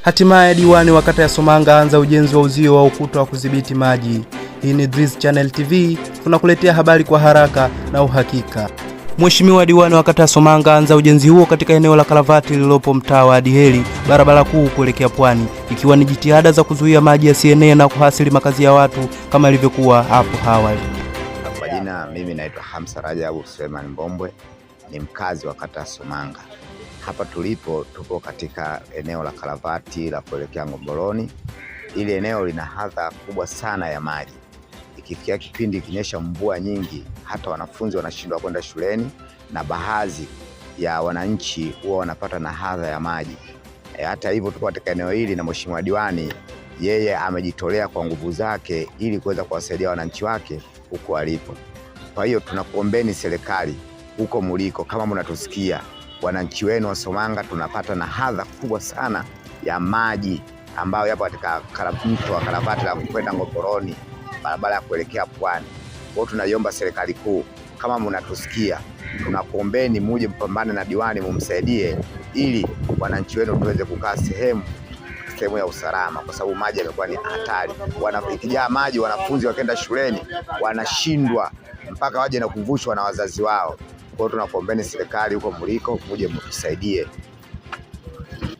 Hatimaye diwani wa kata ya Somanga anza ujenzi wa uzio wa ukuta wa kudhibiti maji. Hii ni Drizz Channel TV, tunakuletea habari kwa haraka na uhakika. Mheshimiwa diwani wa kata ya Somanga anza ujenzi huo katika eneo la Kalavati lililopo mtaa wa Adiheri, barabara kuu kuelekea Pwani, ikiwa ni jitihada za kuzuia maji yasienee na kuhasili makazi ya watu kama ilivyokuwa hapo awali. Kwa jina mimi naitwa Hamza Rajabu Suleiman Mbombwe, ni mkazi wa kata ya Somanga. Hapa tupo katika eneo la Kalavati la kuelekea Ngomboroni. Ili eneo lina hadha kubwa sana ya maji. Ikifikia kipindi kinyesha mvua nyingi, hata wanafunzi wanashindwa kwenda shuleni na baadhi ya wananchi huwa wanapata na hadha ya maji. Hata hivyo tupo katika eneo hili na mheshimiwa diwani yeye amejitolea kwa nguvu zake ili kuweza kuwasaidia wananchi wake huko walipo. Kwa hiyo tunakuombeni serikali huko mliko, kama mnatusikia, wananchi wenu wa Somanga tunapata na hadha kubwa sana ya maji ambayo yapo katika mto wa Kalavati la kwenda Ngomboroni, barabara ya kuelekea Pwani. Kwa hiyo tunaiomba serikali kuu, kama mnatusikia, tunakuombeni muje mpambane na diwani mumsaidie ili wananchi wenu tuweze kukaa sehemu ya usalama, kwa sababu maji yamekuwa ni hatari. Ikijaa maji wanafunzi wakienda shuleni wanashindwa mpaka waje na kuvushwa na wazazi wao. Kwa hiyo tunakuombeni serikali huko mliko muje mtusaidie.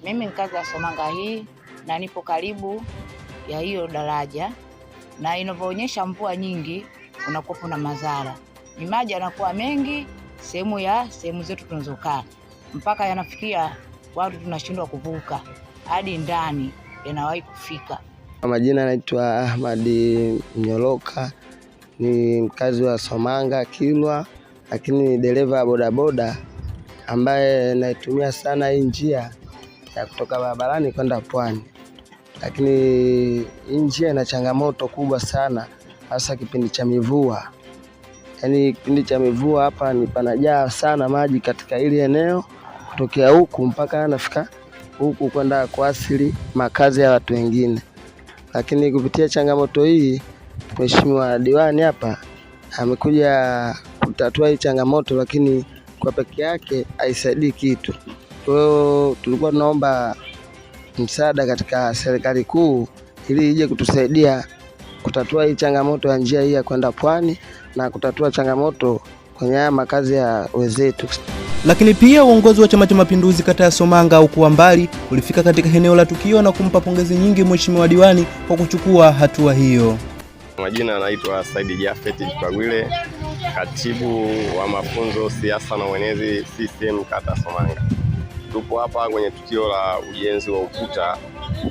Mimi mkazi wa Somanga hii na nipo karibu ya hiyo daraja, na inavyoonyesha mvua nyingi kunakuwa na madhara. Ni maji yanakuwa mengi sehemu zetu tunazokaa, mpaka yanafikia watu tunashindwa kuvuka hadi ndani yanawahi kufika. Majina naitwa Ahmadi Mnyoloka, ni mkazi wa Somanga Kilwa, lakini ni dereva bodaboda ambaye naitumia sana hii njia ya kutoka barabarani kwenda Pwani. Lakini hii njia ina changamoto kubwa sana, hasa kipindi cha mvua. Yaani kipindi cha mvua hapa ni panajaa sana maji katika hili eneo, kutokea huku mpaka anafika huku kwenda kuasili makazi ya watu wengine. Lakini kupitia changamoto hii, mheshimiwa diwani hapa amekuja kutatua hii changamoto, lakini kwa peke yake haisaidii kitu. Kwa hiyo tulikuwa tunaomba msaada katika serikali kuu ili ije kutusaidia kutatua hii changamoto ya njia hii ya kwenda Pwani na kutatua changamoto kwenye makazi ya wenzetu. Lakini pia uongozi wa Chama cha Mapinduzi kata ya Somanga haukuwa mbali, ulifika katika eneo la tukio na kumpa pongezi nyingi mheshimiwa diwani kwa kuchukua hatua hiyo. Majina anaitwa Saidi Jafet Kipagwile, katibu wa mafunzo siasa na uenezi CCM kata Somanga. Tupo hapa kwenye tukio la ujenzi wa ukuta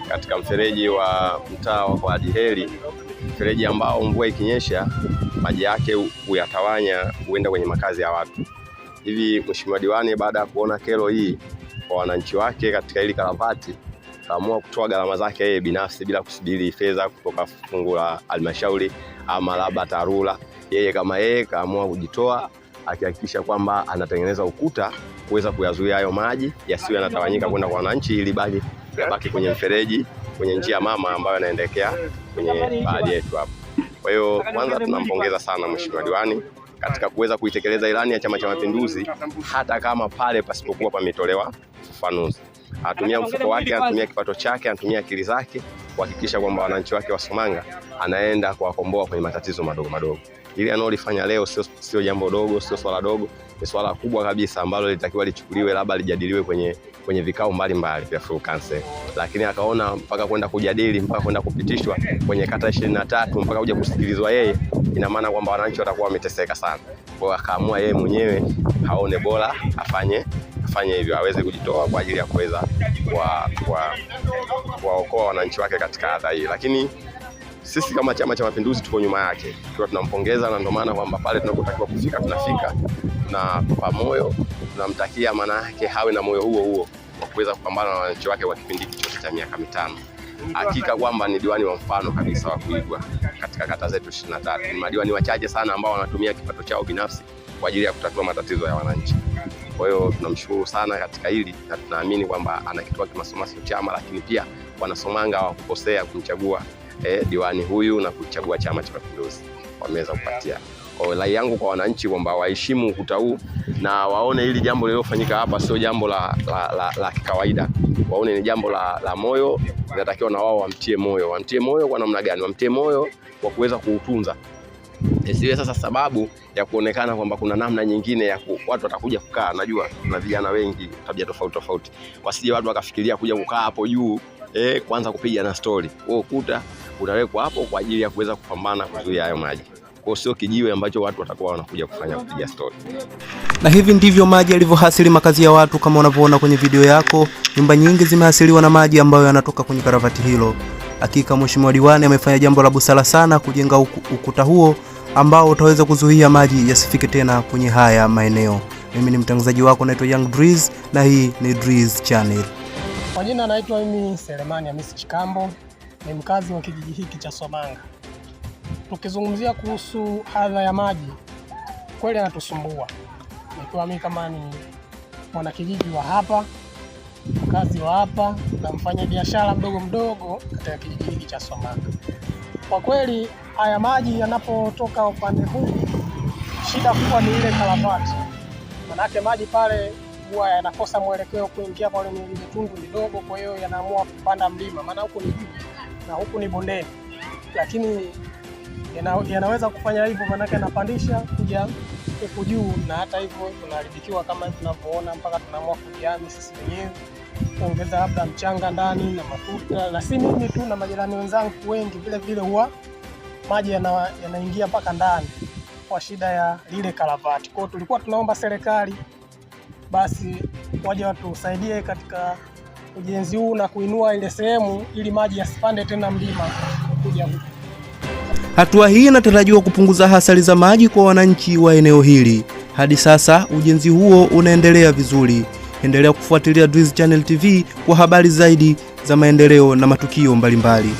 katika mfereji wa mtaa wa Adiheri, mfereji ambao mvua ikinyesha maji yake huyatawanya huenda kwenye makazi ya watu. Hivi mheshimiwa diwani baada ya kuona kero hii kwa wananchi wake katika hili Kalavati, kaamua kutoa gharama zake yeye binafsi bila kusubiri fedha kutoka fungu la halmashauri ama labda TARURA. Yeye kama yeye kaamua kujitoa, akihakikisha kwamba anatengeneza ukuta kuweza kuyazuia hayo maji yasiwe yanatawanyika kwenda kwa wananchi, ili yabaki kwenye mfereji, kwenye njia mama ambayo inaelekea kwenye baadhi yetu hapa. Kwa hiyo kwanza tunampongeza sana mheshimiwa diwani katika kuweza kuitekeleza ilani ya Chama cha Mapinduzi, hata kama pale pasipokuwa pametolewa ufafanuzi. Atumia mfuko wake, atumia kipato chake, atumia akili zake kuhakikisha kwamba wananchi wake wa Somanga anaenda kuwakomboa kwenye matatizo madogo madogo. Ili analolifanya leo sio jambo dogo, sio swala dogo, ni swala kubwa kabisa ambalo litakiwa lichukuliwe, labda lijadiliwe kwenye vikao mbalimbali vya full council. Lakini akaona mpaka kwenda kujadili, mpaka kwenda kupitishwa kwenye kata 23, mpaka kuja kusikilizwa yeye, ina maana kwamba wananchi watakuwa wameteseka sana. Kwa hiyo akaamua yeye mwenyewe haone bora afanye hivyo, aweze kujitoa kwa ajili ya kuweza kuwaokoa wananchi wake katika adha hii. Lakini sisi kama Chama cha Mapinduzi tuko nyuma yake, tukiwa tunampongeza, na ndio maana kwamba pale tunapotakiwa kufika tunafika, na kwa moyo tunamtakia maana yake hawe na moyo huo wa kuweza kupambana na wananchi wake kwa kipindi chote cha miaka 5. Hakika kwamba ni diwani wa mfano kabisa wa kuigwa katika kata zetu 23. Ni madiwani wachache sana ambao wanatumia kipato chao binafsi kwa ajili ya kutatua matatizo ya wananchi. Kwa hiyo tunamshukuru sana katika hili, na tunaamini kwamba anakitoa kimasomaso chama, lakini pia wana Somanga hawakukosea kumchagua diwani huyu na kuchagua Chama cha Mapinduzi, wameweza kupatia. rai yangu kwa wananchi kwamba waheshimu ukuta huu na waone hili jambo lililofanyika hapa sio jambo la kawaida. Waone ni jambo la moyo, inatakiwa na wao wamtie moyo. Wamtie moyo kwa namna gani? Wamtie moyo kwa kuweza kuutunza. Isiwe sasa sababu ya kuonekana kwamba kuna namna nyingine ya watu watakuja kukaa. Najua kuna vijana wengi tabia tofauti. Wasije watu wakafikiria kuja kukaa hapo juu kwanza kupiga na story. Wewe ukuta unawekwa hapo kwa ajili ya kuweza kupambana kuzuia hayo maji. Kwa sio kijiwe ambacho watu watakuwa wanakuja kufanya kupiga story. Na hivi ndivyo maji yalivyohasili makazi ya watu. Kama unavyoona kwenye video yako, nyumba nyingi zimehasiliwa na maji ambayo yanatoka kwenye karavati hilo. Hakika Mheshimiwa Diwani amefanya jambo la busara sana kujenga ukuta huo ambao utaweza kuzuia maji yasifike tena kwenye haya maeneo. Mimi ni mtangazaji wako, naitwa Young Driz na hii ni Driz Channel. Kwa jina naitwa mimi Selemani Hamisi Chikambo, ni mkazi wa kijiji hiki cha Somanga. Tukizungumzia kuhusu hadha ya maji, kweli yanatusumbua. Nikiwa mimi kama ni mwanakijiji wa hapa, mkazi wa hapa na mfanya biashara mdogo katika kijiji hiki cha Somanga. Kwa kweli haya maji yanapotoka upande huu, shida kubwa ni ile karavati. Manake maji pale huwa yanakosa mwelekeo kuingia pale kwenye tundu lidogo, kwa hiyo yanaamua kupanda mlima. Maana huku ni juu na huku ni bondeni. Lakini yanaweza kufanya hivyo, manake yanapandisha kuja huku juu, na hata hivyo tunaharibikiwa kama tunavyoona, mpaka tunaamua kujihami sisi wenyewe, kuongeza labda mchanga ndani na mafuta. Na si mimi tu, na majirani wenzangu wengi vile huwa maji yanaingia mpaka ndani kwa shida ya lile karavati. Kwa hiyo tulikuwa tunaomba serikali basi waje watusaidie katika ujenzi huu na kuinua ile sehemu ili maji yasipande tena mlima kuja huku. Hatua hii inatarajiwa kupunguza hasara za maji kwa wananchi wa eneo hili. Hadi sasa ujenzi huo unaendelea vizuri. Endelea kufuatilia Driz Channel TV kwa habari zaidi za maendeleo na matukio mbalimbali.